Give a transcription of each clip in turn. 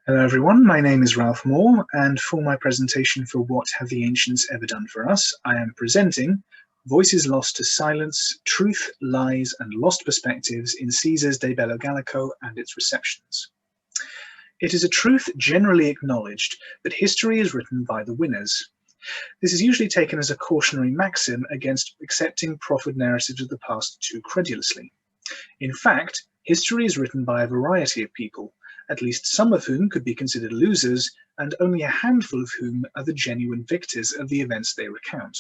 Hello everyone, my name is Ralph Moore, and for my presentation for What Have the Ancients Ever Done for Us, I am presenting Voices Lost to Silence, Truth, Lies and Lost Perspectives in Caesar's De Bello Gallico and its Receptions. It is a truth generally acknowledged that history is written by the winners. This is usually taken as a cautionary maxim against accepting proffered narratives of the past too credulously. In fact, history is written by a variety of people, at least some of whom could be considered losers, and only a handful of whom are the genuine victors of the events they recount.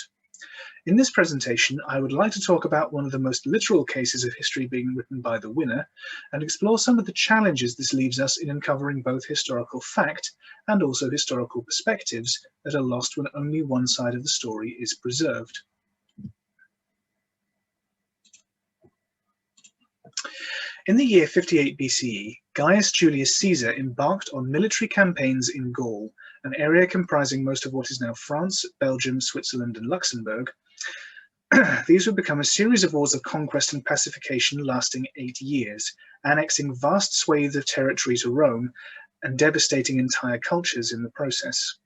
In this presentation, I would like to talk about one of the most literal cases of history being written by the winner, and explore some of the challenges this leaves us in uncovering both historical fact and also historical perspectives that are lost when only one side of the story is preserved. In the year 58 BCE, Gaius Julius Caesar embarked on military campaigns in Gaul, an area comprising most of what is now France, Belgium, Switzerland, and Luxembourg. These would become a series of wars of conquest and pacification lasting 8 years, annexing vast swathes of territory to Rome and devastating entire cultures in the process.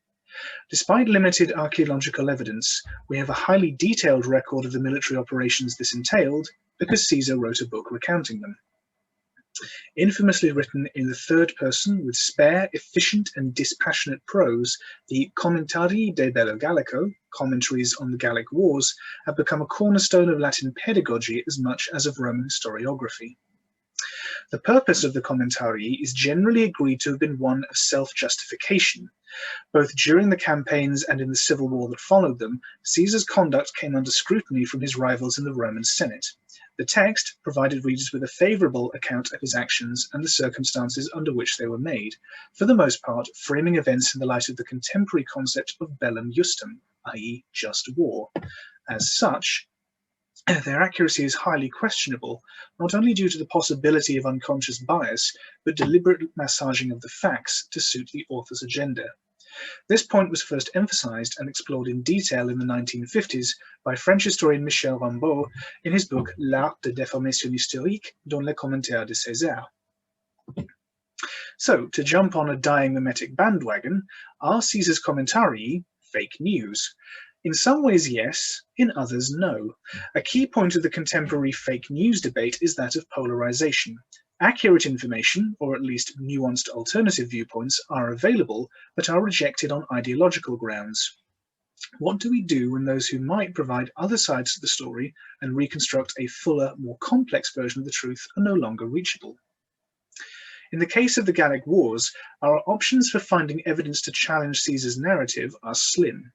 Despite limited archaeological evidence, we have a highly detailed record of the military operations this entailed because Caesar wrote a book recounting them. Infamously written in the third person with spare, efficient, and dispassionate prose, the Commentaries de Bello Gallico, Commentaries on the Gallic Wars, have become a cornerstone of Latin pedagogy as much as of Roman historiography. The purpose of the Commentarii is generally agreed to have been one of self-justification. Both during the campaigns and in the civil war that followed them, Caesar's conduct came under scrutiny from his rivals in the Roman Senate. The text provided readers with a favourable account of his actions and the circumstances under which they were made, for the most part framing events in the light of the contemporary concept of bellum justum, i.e. just war. As such, their accuracy is highly questionable, not only due to the possibility of unconscious bias, but deliberate massaging of the facts to suit the author's agenda. This point was first emphasized and explored in detail in the 1950s by French historian Michel Rambaud in his book L'art de déformation historique dans les commentaires de César. So, to jump on a dying mimetic bandwagon, are Caesar's Commentarii fake news? In some ways, yes. In others, no. A key point of the contemporary fake news debate is that of polarization. Accurate information, or at least nuanced alternative viewpoints, are available, but are rejected on ideological grounds. What do we do when those who might provide other sides to the story and reconstruct a fuller, more complex version of the truth are no longer reachable? In the case of the Gallic Wars, our options for finding evidence to challenge Caesar's narrative are slim.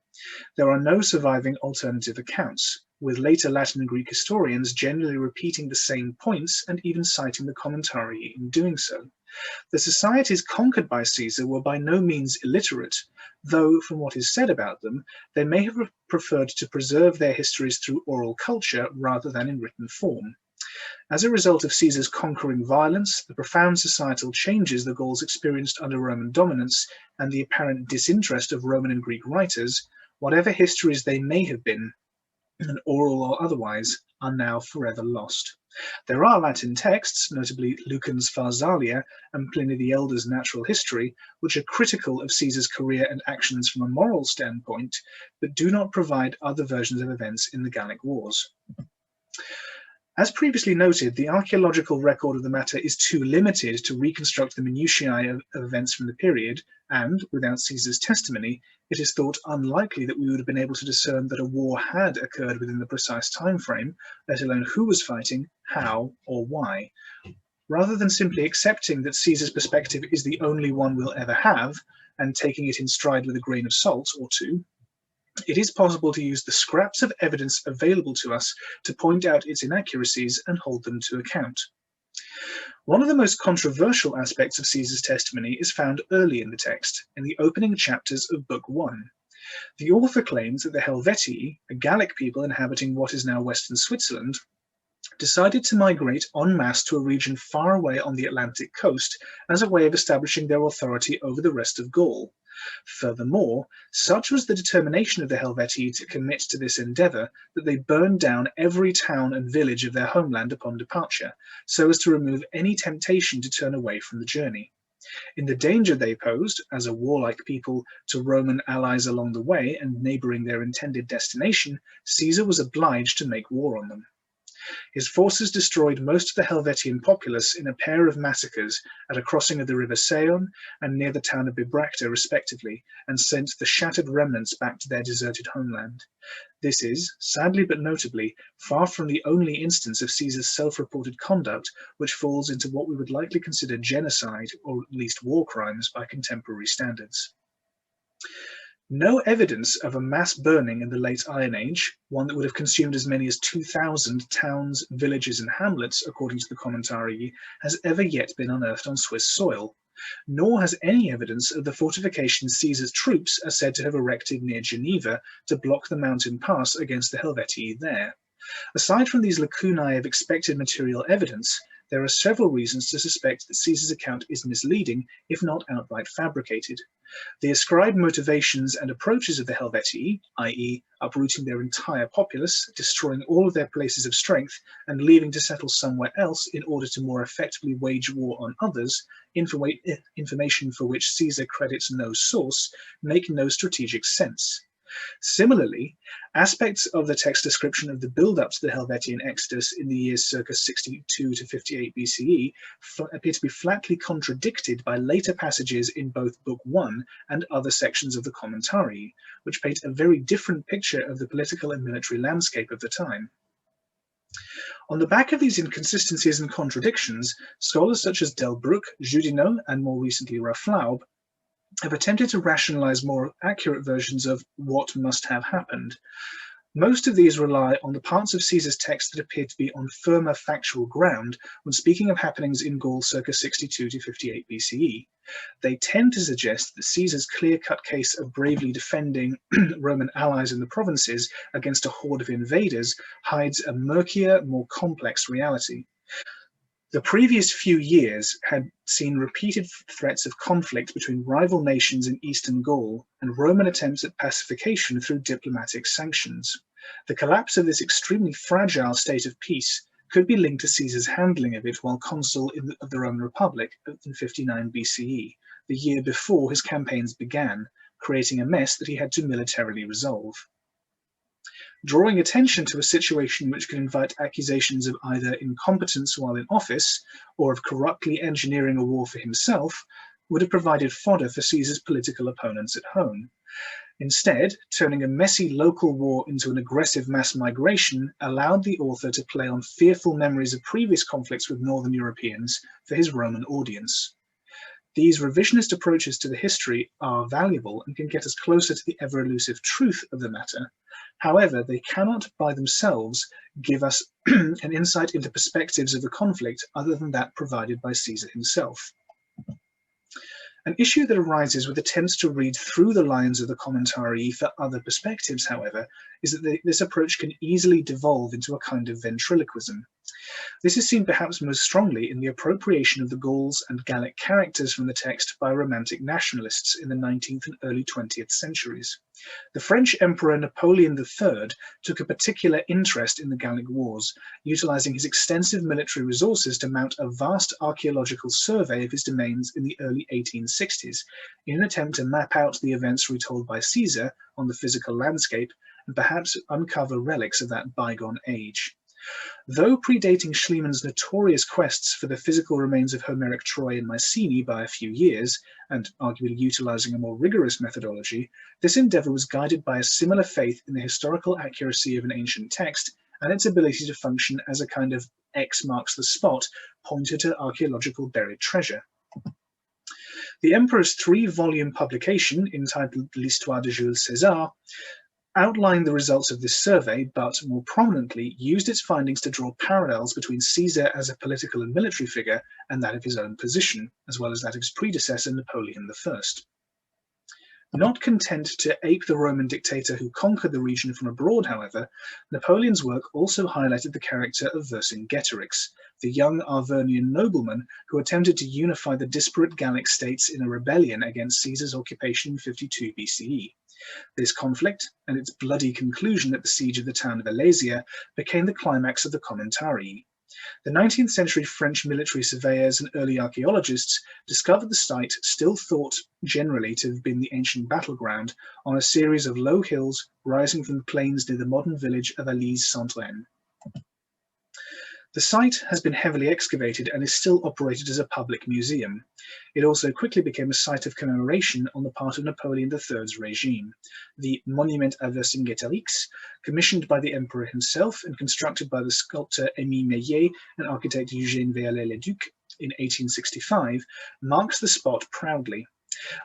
There are no surviving alternative accounts, with later Latin and Greek historians generally repeating the same points and even citing the Commentarii in doing so. The societies conquered by Caesar were by no means illiterate, though, from what is said about them, they may have preferred to preserve their histories through oral culture rather than in written form. As a result of Caesar's conquering violence, the profound societal changes the Gauls experienced under Roman dominance, and the apparent disinterest of Roman and Greek writers, whatever histories they may have been, and oral or otherwise, are now forever lost. There are Latin texts, notably Lucan's Pharsalia and Pliny the Elder's Natural History, which are critical of Caesar's career and actions from a moral standpoint, but do not provide other versions of events in the Gallic Wars. As previously noted, the archaeological record of the matter is too limited to reconstruct the minutiae of events from the period, and, without Caesar's testimony, it is thought unlikely that we would have been able to discern that a war had occurred within the precise time frame, let alone who was fighting, how, or why. Rather than simply accepting that Caesar's perspective is the only one we'll ever have, and taking it in stride with a grain of salt or two, it is possible to use the scraps of evidence available to us to point out its inaccuracies and hold them to account. One of the most controversial aspects of Caesar's testimony is found early in the text, in the opening chapters of Book 1. The author claims that the Helvetii, a Gallic people inhabiting what is now western Switzerland, decided to migrate en masse to a region far away on the Atlantic coast as a way of establishing their authority over the rest of Gaul. Furthermore, such was the determination of the Helvetii to commit to this endeavour that they burned down every town and village of their homeland upon departure, so as to remove any temptation to turn away from the journey. In the danger they posed, as a warlike people, to Roman allies along the way and neighbouring their intended destination, Caesar was obliged to make war on them. His forces destroyed most of the Helvetian populace in a pair of massacres at a crossing of the river Saone and near the town of Bibracta respectively, and sent the shattered remnants back to their deserted homeland. This is, sadly but notably, far from the only instance of Caesar's self-reported conduct which falls into what we would likely consider genocide, or at least war crimes, by contemporary standards. No evidence of a mass burning in the late Iron Age, one that would have consumed as many as 2,000 towns, villages, and hamlets, according to the Commentarii, has ever yet been unearthed on Swiss soil, nor has any evidence of the fortifications Caesar's troops are said to have erected near Geneva to block the mountain pass against the Helvetii there. Aside from these lacunae of expected material evidence, there are several reasons to suspect that Caesar's account is misleading, if not outright fabricated. The ascribed motivations and approaches of the Helvetii, i.e. uprooting their entire populace, destroying all of their places of strength, and leaving to settle somewhere else in order to more effectively wage war on others, information for which Caesar credits no source, make no strategic sense. Similarly, aspects of the text description of the build-up to the Helvetian exodus in the years circa 62 to 58 BCE appear to be flatly contradicted by later passages in both Book 1 and other sections of the Commentarii, which paint a very different picture of the political and military landscape of the time. On the back of these inconsistencies and contradictions, scholars such as Delbruck, Judineau, and more recently Raflaub have attempted to rationalize more accurate versions of what must have happened. Most of these rely on the parts of Caesar's text that appear to be on firmer factual ground when speaking of happenings in Gaul circa 62 to 58 BCE. They tend to suggest that Caesar's clear-cut case of bravely defending Roman allies in the provinces against a horde of invaders hides a murkier, more complex reality. The previous few years had seen repeated threats of conflict between rival nations in eastern Gaul and Roman attempts at pacification through diplomatic sanctions. The collapse of this extremely fragile state of peace could be linked to Caesar's handling of it while consul of the Roman Republic in 59 BCE, the year before his campaigns began, creating a mess that he had to militarily resolve. Drawing attention to a situation which could invite accusations of either incompetence while in office or of corruptly engineering a war for himself would have provided fodder for Caesar's political opponents at home. Instead, turning a messy local war into an aggressive mass migration allowed the author to play on fearful memories of previous conflicts with Northern Europeans for his Roman audience. These revisionist approaches to the history are valuable and can get us closer to the ever-elusive truth of the matter. However, they cannot by themselves give us an insight into perspectives of the conflict other than that provided by Caesar himself. An issue that arises with attempts to read through the lines of the Commentarii for other perspectives, however, is that this approach can easily devolve into a kind of ventriloquism. This is seen perhaps most strongly in the appropriation of the Gauls and Gallic characters from the text by Romantic nationalists in the 19th and early 20th centuries. The French Emperor Napoleon III took a particular interest in the Gallic Wars, utilizing his extensive military resources to mount a vast archaeological survey of his domains in the early 1860s, in an attempt to map out the events retold by Caesar on the physical landscape and perhaps uncover relics of that bygone age. Though predating Schliemann's notorious quests for the physical remains of Homeric Troy and Mycenae by a few years, and arguably utilizing a more rigorous methodology, this endeavor was guided by a similar faith in the historical accuracy of an ancient text and its ability to function as a kind of X marks the spot pointer to archaeological buried treasure. The Emperor's 3-volume publication, entitled L'Histoire de Jules Caesar, outlined the results of this survey, but more prominently used its findings to draw parallels between Caesar as a political and military figure and that of his own position, as well as that of his predecessor Napoleon I. Not content to ape the Roman dictator who conquered the region from abroad, however, Napoleon's work also highlighted the character of Vercingetorix, the young Arvernian nobleman who attempted to unify the disparate Gallic states in a rebellion against Caesar's occupation in 52 BCE. This conflict, and its bloody conclusion at the siege of the town of Alesia, became the climax of the Commentarii. The 19th century French military surveyors and early archaeologists discovered the site, still thought generally to have been the ancient battleground, on a series of low hills rising from the plains near the modern village of Alise-Saint-Reine. The site has been heavily excavated and is still operated as a public museum. It also quickly became a site of commemoration on the part of Napoleon III's regime. The Monument à Vercingetorix, commissioned by the emperor himself and constructed by the sculptor Émile Meillet and architect Eugène Viallet-le-Duc in 1865, marks the spot proudly.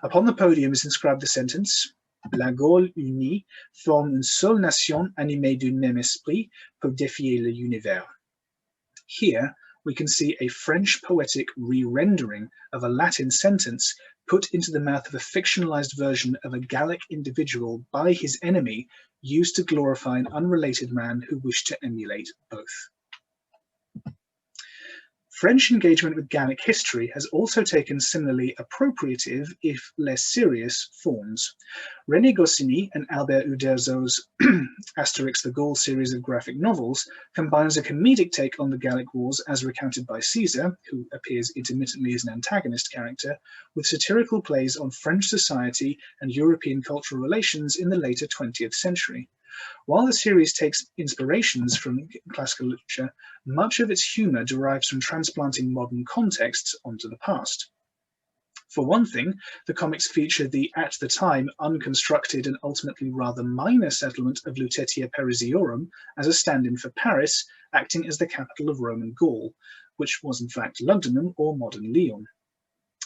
Upon the podium is inscribed the sentence, La Gaule unie forme une seule nation animée d'un même esprit pour défier l'univers. Here we can see a French poetic re-rendering of a Latin sentence put into the mouth of a fictionalized version of a Gallic individual by his enemy, used to glorify an unrelated man who wished to emulate both. French engagement with Gallic history has also taken similarly appropriative, if less serious, forms. René Goscinny and Albert Uderzo's Asterix the Gaul series of graphic novels combines a comedic take on the Gallic Wars as recounted by Caesar, who appears intermittently as an antagonist character, with satirical plays on French society and European cultural relations in the later 20th century. While the series takes inspirations from classical literature, much of its humour derives from transplanting modern contexts onto the past. For one thing, the comics feature the, at the time, unconstructed and ultimately rather minor settlement of Lutetia Parisiorum as a stand-in for Paris, acting as the capital of Roman Gaul, which was in fact Lugdunum or modern Lyon.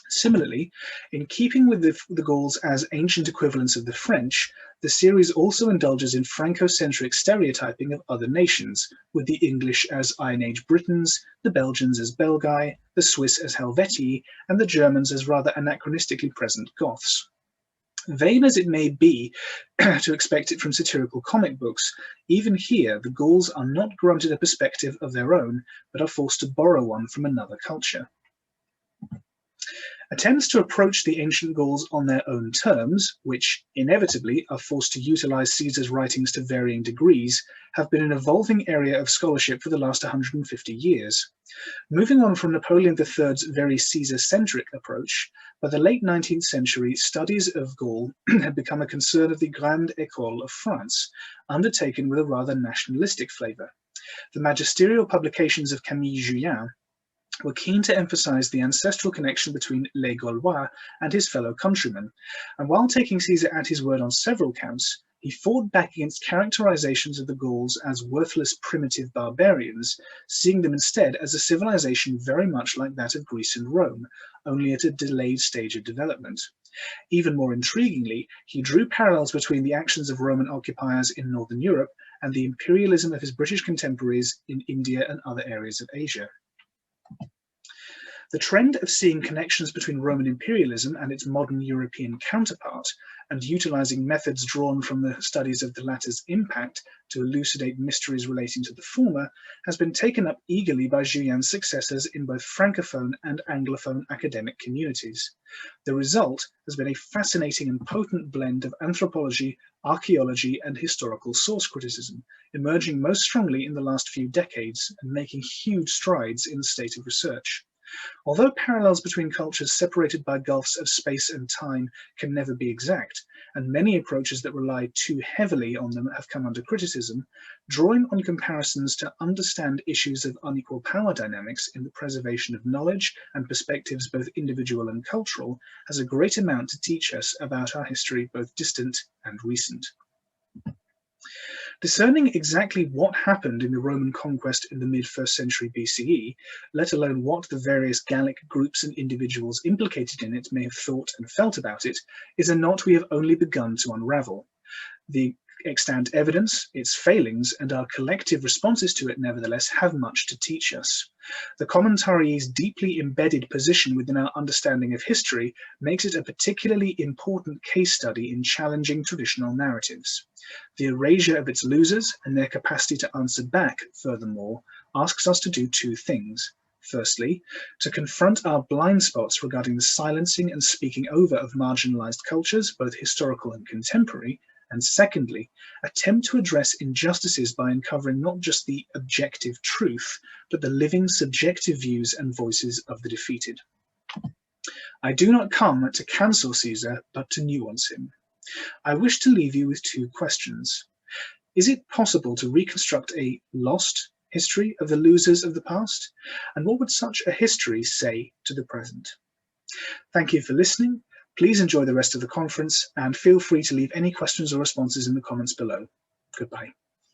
Similarly, in keeping with the Gauls as ancient equivalents of the French, the series also indulges in Franco-centric stereotyping of other nations, with the English as Iron Age Britons, the Belgians as Belgae, the Swiss as Helvetii, and the Germans as rather anachronistically present Goths. Vain as it may be to expect it from satirical comic books, even here the Gauls are not granted a perspective of their own, but are forced to borrow one from another culture. Attempts to approach the ancient Gauls on their own terms, which inevitably are forced to utilize Caesar's writings to varying degrees, have been an evolving area of scholarship for the last 150 years. Moving on from Napoleon III's very Caesar-centric approach, by the late 19th century, studies of Gaul had become a concern of the Grande École of France, undertaken with a rather nationalistic flavour. The magisterial publications of Camille Julien were keen to emphasize the ancestral connection between Les Gaulois and his fellow countrymen, and while taking Caesar at his word on several counts, he fought back against characterizations of the Gauls as worthless primitive barbarians, seeing them instead as a civilization very much like that of Greece and Rome, only at a delayed stage of development. Even more intriguingly, he drew parallels between the actions of Roman occupiers in Northern Europe and the imperialism of his British contemporaries in India and other areas of Asia. The trend of seeing connections between Roman imperialism and its modern European counterpart, and utilizing methods drawn from the studies of the latter's impact to elucidate mysteries relating to the former, has been taken up eagerly by Julien's successors in both Francophone and Anglophone academic communities. The result has been a fascinating and potent blend of anthropology, archaeology, and historical source criticism, emerging most strongly in the last few decades and making huge strides in the state of research. Although parallels between cultures separated by gulfs of space and time can never be exact, and many approaches that rely too heavily on them have come under criticism, drawing on comparisons to understand issues of unequal power dynamics in the preservation of knowledge and perspectives both individual and cultural has a great amount to teach us about our history, both distant and recent. Discerning exactly what happened in the Roman conquest in the mid-1st century BCE, let alone what the various Gallic groups and individuals implicated in it may have thought and felt about it, is a knot we have only begun to unravel. The extant evidence, its failings, and our collective responses to it nevertheless have much to teach us. The Commentaries' deeply embedded position within our understanding of history makes it a particularly important case study in challenging traditional narratives. The erasure of its losers and their capacity to answer back, furthermore, asks us to do two things. Firstly, to confront our blind spots regarding the silencing and speaking over of marginalized cultures, both historical and contemporary, And secondly, attempt to address injustices by uncovering not just the objective truth, but the living subjective views and voices of the defeated. I do not come to cancel Caesar, but to nuance him. I wish to leave you with two questions. Is it possible to reconstruct a lost history of the losers of the past? And what would such a history say to the present? Thank you for listening. Please enjoy the rest of the conference and feel free to leave any questions or responses in the comments below. Goodbye.